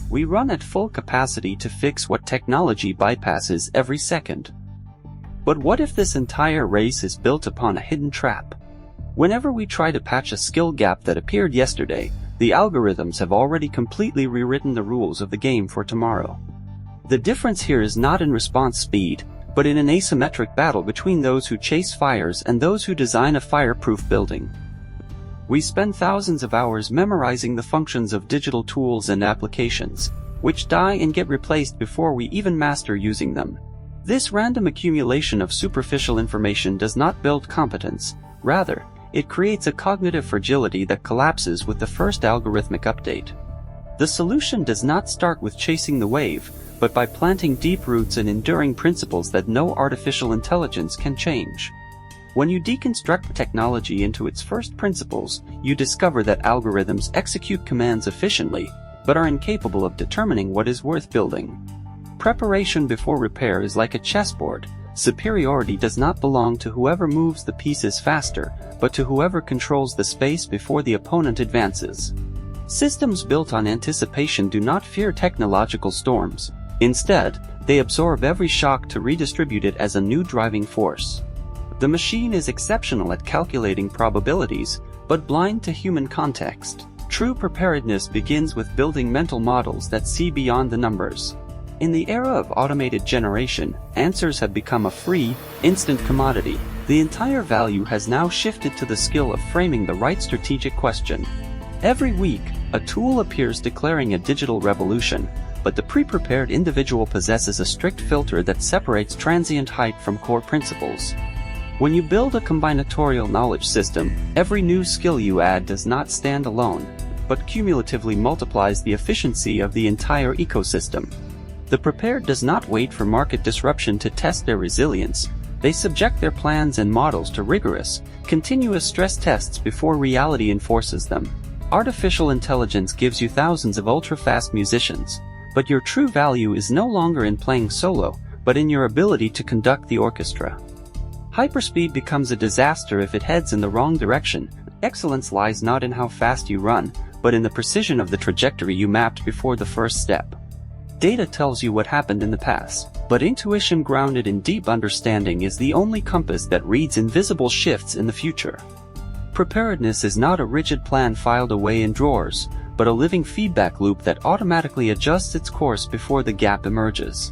We run at full capacity to fix what technology bypasses every second. But what if this entire race is built upon a hidden trap? Whenever we try to patch a skill gap that appeared yesterday, the algorithms have already completely rewritten the rules of the game for tomorrow. The difference here is not in response speed, but in an asymmetric battle between those who chase fires and those who design a fireproof building. We spend thousands of hours memorizing the functions of digital tools and applications, which die and get replaced before we even master using them. This random accumulation of superficial information does not build competence. Rather, it creates a cognitive fragility that collapses with the first algorithmic update. The solution does not start with chasing the wave, but by planting deep roots in enduring principles that no artificial intelligence can change. When you deconstruct technology into its first principles, you discover that algorithms execute commands efficiently, but are incapable of determining what is worth building. Preparation before repair is like a chessboard. Superiority does not belong to whoever moves the pieces faster, but to whoever controls the space before the opponent advances. Systems built on anticipation do not fear technological storms. Instead, they absorb every shock to redistribute it as a new driving force. The machine is exceptional at calculating probabilities, but blind to human context. True preparedness begins with building mental models that see beyond the numbers. In the era of automated generation, answers have become a free, instant commodity. The entire value has now shifted to the skill of framing the right strategic question. Every week, a tool appears declaring a digital revolution, but the pre-prepared individual possesses a strict filter that separates transient hype from core principles. When you build a combinatorial knowledge system, every new skill you add does not stand alone, but cumulatively multiplies the efficiency of the entire ecosystem. The prepared does not wait for market disruption to test their resilience. They subject their plans and models to rigorous, continuous stress tests before reality enforces them. Artificial intelligence gives you thousands of ultra-fast musicians, but your true value is no longer in playing solo, but in your ability to conduct the orchestra. Hyperspeed becomes a disaster if it heads in the wrong direction. Excellence lies not in how fast you run, but in the precision of the trajectory you mapped before the first step. Data tells you what happened in the past, but intuition grounded in deep understanding is the only compass that reads invisible shifts in the future. Preparedness is not a rigid plan filed away in drawers, but a living feedback loop that automatically adjusts its course before the gap emerges.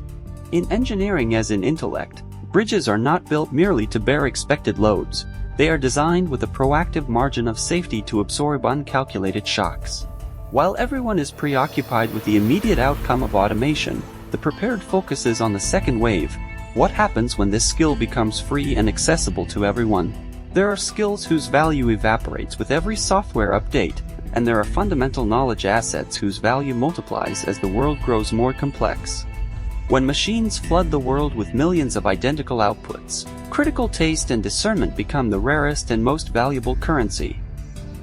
In engineering as in intellect, bridges are not built merely to bear expected loads. They are designed with a proactive margin of safety to absorb uncalculated shocks. While everyone is preoccupied with the immediate outcome of automation, the prepared focuses on the second wave. What happens when this skill becomes free and accessible to everyone? There are skills whose value evaporates with every software update, and there are fundamental knowledge assets whose value multiplies as the world grows more complex. When machines flood the world with millions of identical outputs, critical taste and discernment become the rarest and most valuable currency.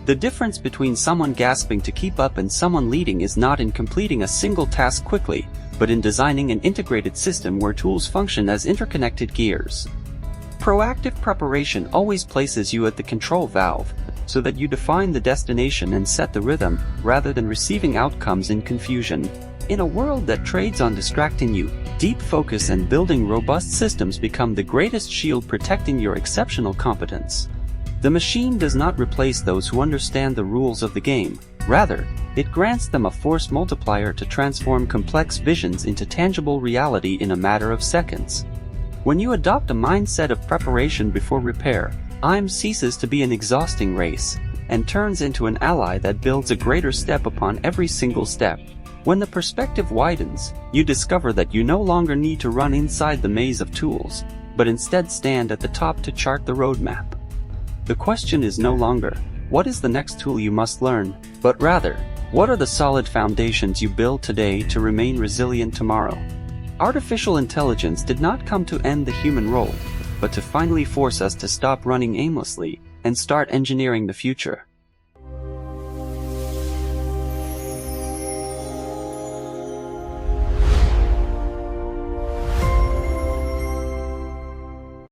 The difference between someone gasping to keep up and someone leading is not in completing a single task quickly, but in designing an integrated system where tools function as interconnected gears. Proactive preparation always places you at the control valve, so that you define the destination and set the rhythm, rather than receiving outcomes in confusion. In a world that trades on distracting you, deep focus and building robust systems become the greatest shield protecting your exceptional competence. The machine does not replace those who understand the rules of the game. Rather, it grants them a force multiplier to transform complex visions into tangible reality in a matter of seconds. When you adopt a mindset of preparation before repair, time ceases to be an exhausting race, and turns into an ally that builds a greater step upon every single step. When the perspective widens, you discover that you no longer need to run inside the maze of tools, but instead stand at the top to chart the roadmap. The question is no longer, what is the next tool you must learn, but rather, what are the solid foundations you build today to remain resilient tomorrow? Artificial intelligence did not come to end the human role, but to finally force us to stop running aimlessly and start engineering the future.